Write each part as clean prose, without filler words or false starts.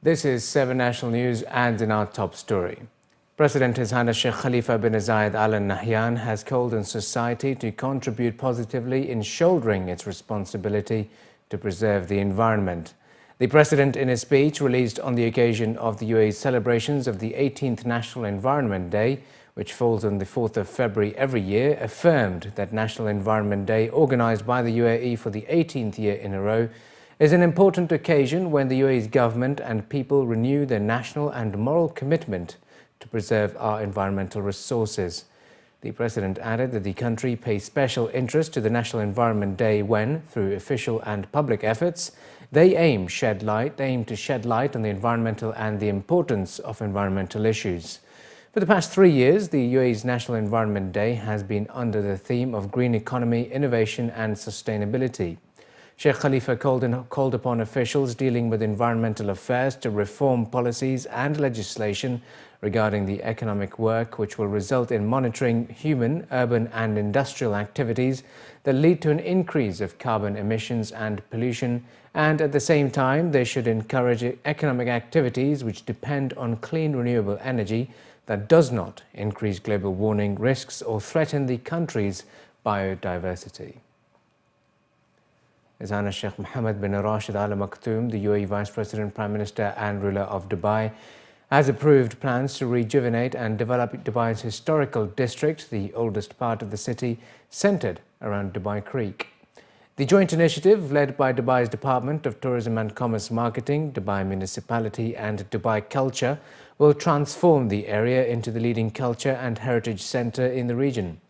This is 7 National News, and in our top story. President His Highness Sheikh Khalifa bin Zayed Al Nahyan has called on society to contribute positively in shouldering its responsibility to preserve the environment. The President, in his speech released on the occasion of the UAE's celebrations of the 18th National Environment Day, which falls on the 4th of February every year, affirmed that National Environment Day, organised by the UAE for the 18th year in a row, is an important occasion when the UAE's government and people renew their national and moral commitment to preserve our environmental resources. The President added that the country pays special interest to the National Environment Day when, through official and public efforts, they aim to shed light on the environmental and the importance of environmental issues. For the past 3 years, the UAE's National Environment Day has been under the theme of green economy, innovation and sustainability. Sheikh Khalifa called upon officials dealing with environmental affairs to reform policies and legislation regarding the economic work which will result in monitoring human, urban and industrial activities that lead to an increase of carbon emissions and pollution, and at the same time they should encourage economic activities which depend on clean renewable energy that does not increase global warming risks or threaten the country's biodiversity. His Highness Sheikh Mohammed bin Rashid Al Maktoum, the UAE Vice President, Prime Minister and ruler of Dubai, has approved plans to rejuvenate and develop Dubai's historical district, the oldest part of the city, centred around Dubai Creek. The joint initiative, led by Dubai's Department of Tourism and Commerce Marketing, Dubai Municipality and Dubai Culture, will transform the area into the leading culture and heritage centre in the region.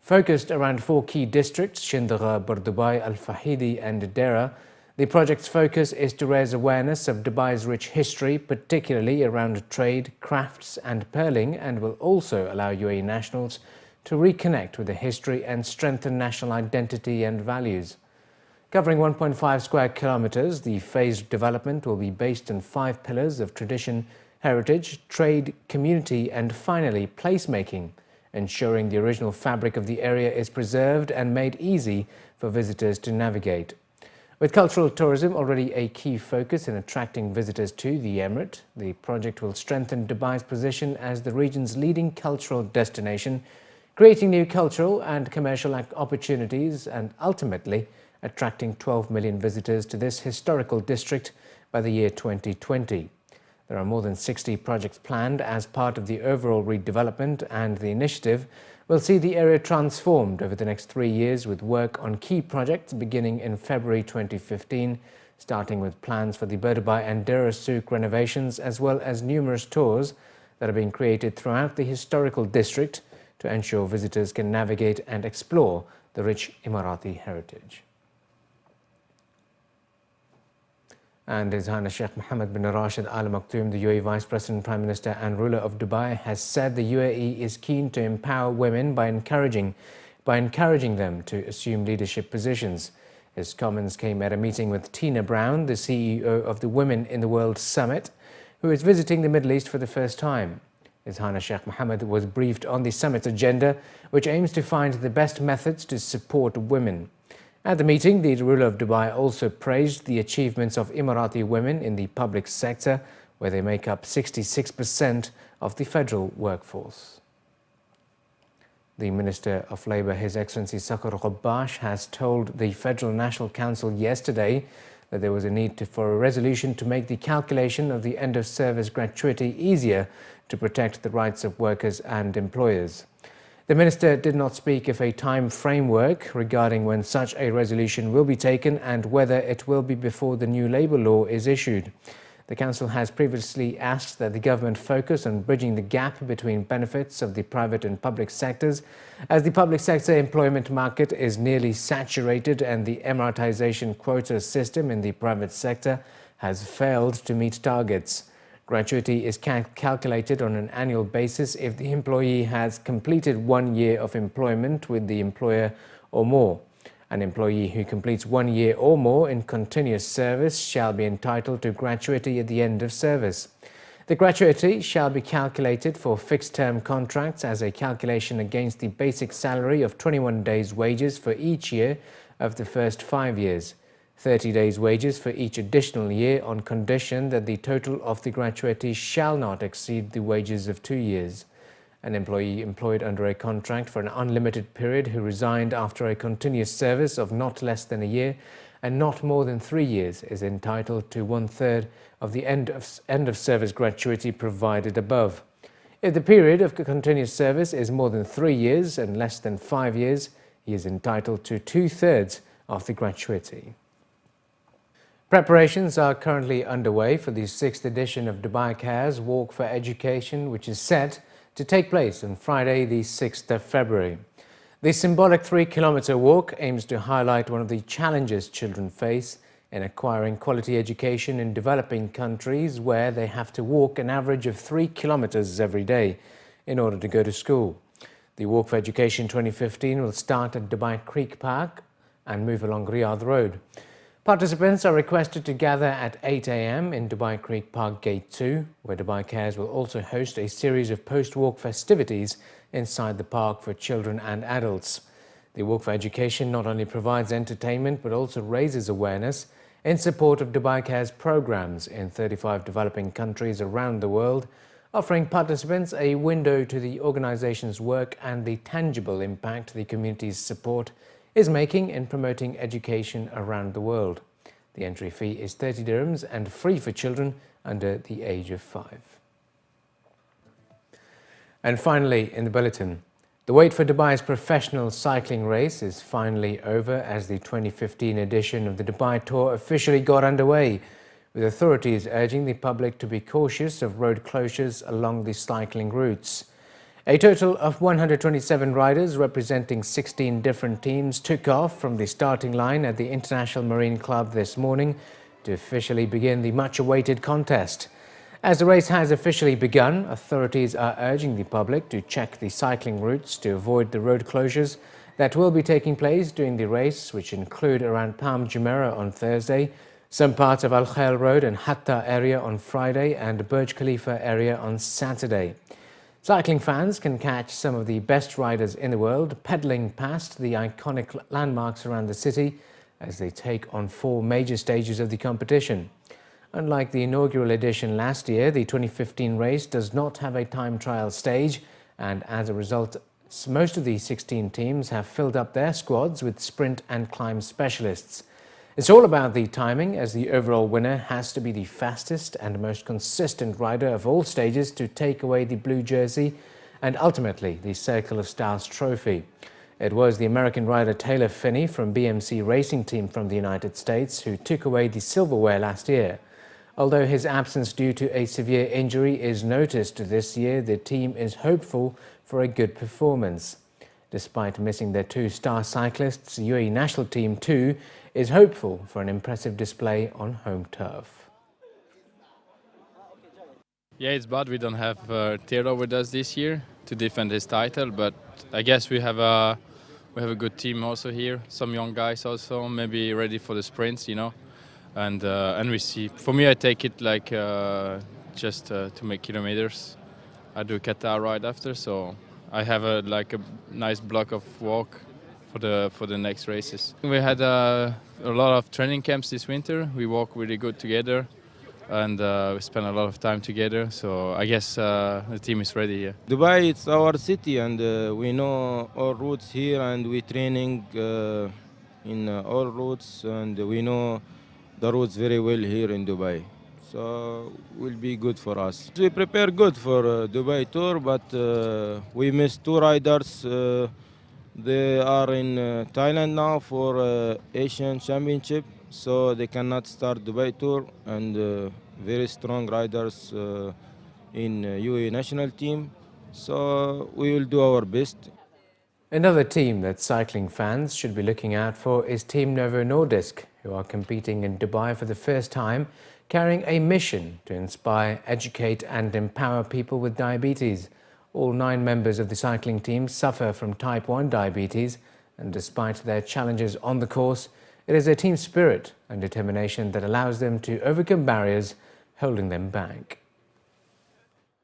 Focused around 4 key districts, Shindagha, Bardubai, Al-Fahidi and Dera, the project's focus is to raise awareness of Dubai's rich history, particularly around trade, crafts and pearling, and will also allow UAE nationals to reconnect with the history and strengthen national identity and values. Covering 1.5 square kilometres, the phased development will be based on 5 pillars of tradition, heritage, trade, community and finally placemaking, ensuring the original fabric of the area is preserved and made easy for visitors to navigate. With cultural tourism already a key focus in attracting visitors to the Emirate, the project will strengthen Dubai's position as the region's leading cultural destination, creating new cultural and commercial opportunities and ultimately attracting 12 million visitors to this historical district by the year 2020. There are more than 60 projects planned as part of the overall redevelopment, and the initiative will see the area transformed over the next 3 years with work on key projects beginning in February 2015, starting with plans for the Bardubai and Dera Souk renovations as well as numerous tours that are being created throughout the historical district to ensure visitors can navigate and explore the rich Emirati heritage. And His Highness Sheikh Mohammed bin Rashid Al Maktoum, the UAE Vice President, Prime Minister and ruler of Dubai, has said the UAE is keen to empower women by encouraging them to assume leadership positions. His comments came at a meeting with Tina Brown, the CEO of the Women in the World Summit, who is visiting the Middle East for the first time. His Highness Sheikh Mohammed was briefed on the summit's agenda, which aims to find the best methods to support women. At the meeting, the ruler of Dubai also praised the achievements of Emirati women in the public sector, where they make up 66% of the federal workforce. The Minister of Labour, His Excellency Sakar Ghabash, has told the Federal National Council yesterday that there was a need for a resolution to make the calculation of the end-of-service gratuity easier to protect the rights of workers and employers. The Minister did not speak of a time framework regarding when such a resolution will be taken and whether it will be before the new labour law is issued. The Council has previously asked that the government focus on bridging the gap between benefits of the private and public sectors, as the public sector employment market is nearly saturated and the Emiratization quota system in the private sector has failed to meet targets. Gratuity is calculated on an annual basis if the employee has completed 1 year of employment with the employer or more. An employee who completes 1 year or more in continuous service shall be entitled to gratuity at the end of service. The gratuity shall be calculated for fixed-term contracts as a calculation against the basic salary of 21 days' wages for each year of the first 5 years. 30 days' wages for each additional year on condition that the total of the gratuity shall not exceed the wages of 2 years. An employee employed under a contract for an unlimited period who resigned after a continuous service of not less than a year and not more than 3 years is entitled to 1/3 of the end of service gratuity provided above. If the period of continuous service is more than 3 years and less than 5 years, he is entitled to 2/3 of the gratuity. Preparations are currently underway for the 6th edition of Dubai Cares Walk for Education, which is set to take place on Friday, the 6th of February. The symbolic 3-kilometre walk aims to highlight one of the challenges children face in acquiring quality education in developing countries where they have to walk an average of 3 kilometres every day in order to go to school. The Walk for Education 2015 will start at Dubai Creek Park and move along Riyadh Road. Participants are requested to gather at 8 a.m. in Dubai Creek Park Gate 2, where Dubai Cares will also host a series of post-walk festivities inside the park for children and adults. The Walk for Education not only provides entertainment but also raises awareness in support of Dubai Cares programs in 35 developing countries around the world, offering participants a window to the organization's work and the tangible impact the community's support is making in promoting education around the world. The entry fee is 30 dirhams and free for children under the age of 5. And finally, in the bulletin, the wait for Dubai's professional cycling race is finally over as the 2015 edition of the Dubai Tour officially got underway, with authorities urging the public to be cautious of road closures along the cycling routes. A total of 127 riders representing 16 different teams took off from the starting line at the International Marine Club this morning to officially begin the much-awaited contest. As the race has officially begun, authorities are urging the public to check the cycling routes to avoid the road closures that will be taking place during the race, which include around Palm Jumeirah on Thursday, some parts of Al Khail Road and Hatta area on Friday, and Burj Khalifa area on Saturday. Cycling fans can catch some of the best riders in the world pedalling past the iconic landmarks around the city as they take on 4 major stages of the competition. Unlike the inaugural edition last year, the 2015 race does not have a time trial stage, and as a result, most of the 16 teams have filled up their squads with sprint and climb specialists. It's all about the timing, as the overall winner has to be the fastest and most consistent rider of all stages to take away the blue jersey and ultimately the Circle of Stars trophy. It was the American rider Taylor Phinney from BMC Racing Team from the United States who took away the silverware last year. Although his absence due to a severe injury is noticed this year, the team is hopeful for a good performance. Despite missing their 2 star cyclists, UAE national team too is hopeful for an impressive display on home turf. Yeah, it's bad we don't have Tero with us this year to defend his title, but I guess we have a good team also here. Some young guys also maybe ready for the sprints, you know, and we see. For me, I take it like just to make kilometers. I do Qatar right after, so I have a nice block of walk for the next races. We had a lot of training camps this winter. We walk really good together, and we spend a lot of time together. So I guess the team is ready here. Dubai, it's our city, and we know all routes here, and we training in all routes, and we know the routes very well here in Dubai. So will be good for us. We prepare good for Dubai tour, but we missed 2 riders. They are in Thailand now for Asian Championship, so they cannot start Dubai tour, and very strong riders in UAE national team. So we will do our best. Another team that cycling fans should be looking out for is Team Novo Nordisk, who are competing in Dubai for the first time, carrying a mission to inspire, educate and empower people with diabetes. All 9 members of the cycling team suffer from type 1 diabetes, and despite their challenges on the course, it is their team spirit and determination that allows them to overcome barriers holding them back.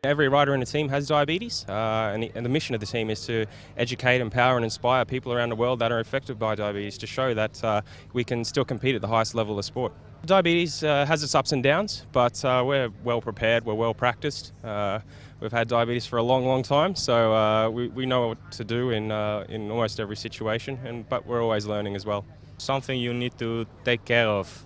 Every rider in the team has diabetes, and the mission of the team is to educate, empower and inspire people around the world that are affected by diabetes to show that we can still compete at the highest level of sport. Diabetes has its ups and downs, but we're well prepared, we're well practiced. We've had diabetes for a long, long time, so we know what to do in almost every situation, but we're always learning as well. Something you need to take care of.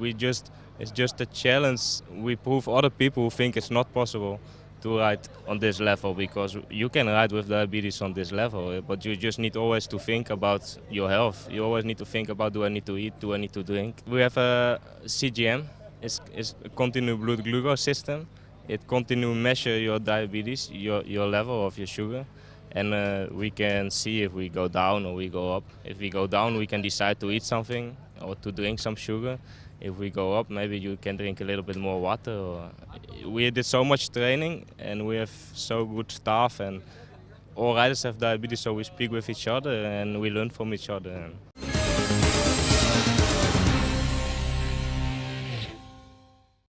It's just a challenge. We prove other people who think it's not possible to ride on this level, because you can ride with diabetes on this level, but you just need always to think about your health. You always need to think about, do I need to eat, do I need to drink? We have a CGM, it's a continuous blood glucose system. It continues measure your diabetes, your level of your sugar, and we can see if we go down or we go up. If we go down, we can decide to eat something or to drink some sugar. If we go up, maybe you can drink a little bit more water. We did so much training and we have so good staff, and all riders have diabetes, so we speak with each other and we learn from each other.